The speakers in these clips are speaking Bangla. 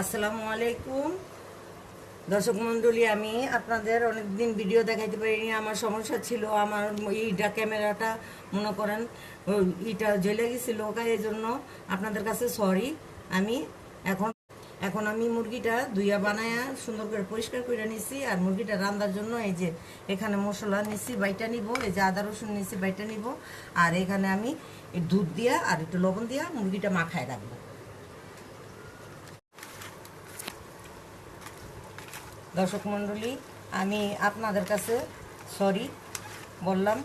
আসসালামু আলাইকুম দর্শক মণ্ডলী, আমি আপনাদের অনেকদিন ভিডিও দেখাইতে পারিনি। আমার সমস্যা ছিল, আমার এইটা ক্যামেরাটা মনে করেন ইটা জ্বলে গেছিল, এই জন্য আপনাদের কাছে সরি। আমি এখন এখন আমি মুরগিটা ধুইয়া বানায়া সুন্দর করে পরিষ্কার করে নিছি। আর মুরগিটা রান্নার জন্য এই যে এখানে মশলা নিছি, বাইটা নিব। এই যে আদা রসুন নিছি, বাইটা নিব। আর এখানে আমি দুধ দিয়া আর একটু লবণ দিয়া মুরগিটা মাখায় রাখবো। দর্শক মণ্ডলী, আমি আপনাদের কাছে সরি বললাম।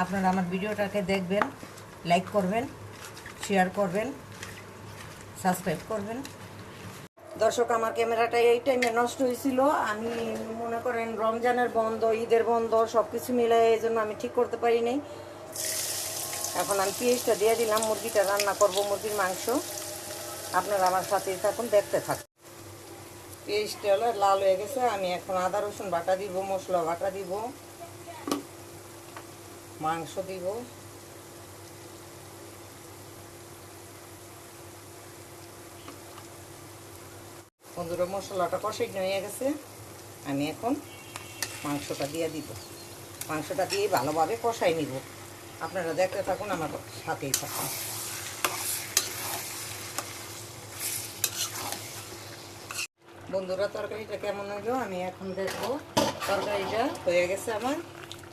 আপনারা আমার ভিডিওটাকে দেখবেন, লাইক করবেন, শেয়ার করবেন, সাবস্ক্রাইব করবেন। দর্শক, আমার ক্যামেরাটা এই টাইমে নষ্ট হয়েছিল। আমি মনে করেন রমজানের বন্ধ, ঈদের বন্ধ সব কিছু মিলে এই জন্য আমি ঠিক করতে পারিনি। এখন আমি পেঁয়াজটা দিয়ে দিলাম, মুরগিটা রান্না করব, মুরগির মাংস। আপনারা আমার সাথেই থাকুন, দেখতে থাকুন। পেঁয়াজটা হলো লাল হয়ে গেছে। আমি এখন আদা রসুন বাটা দিব, মশলা বাটা দিব, মাংস দিব। বন্ধুরা, মশলাটা কষাই হয়ে গেছে। আমি এখন মাংসটা দিয়ে দিব। মাংসটা দিয়ে ভালোভাবে কষাই নিব। আপনারা দেখতে থাকুন, আমার সাথেই থাকুন। বন্ধুরা, তরকারিটা কেমন হইলো আমি এখন দেখবো। তরকারিটা হয়ে গেছে আমার।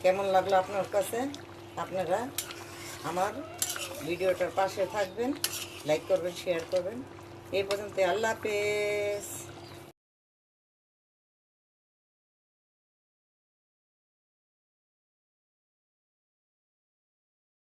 কেমন লাগলো আপনার কাছে? আপনারা আমার ভিডিওটার পাশে থাকবেন, লাইক করবেন, শেয়ার করবেন। এই পর্যন্ত, আল্লাহ হাফেজ।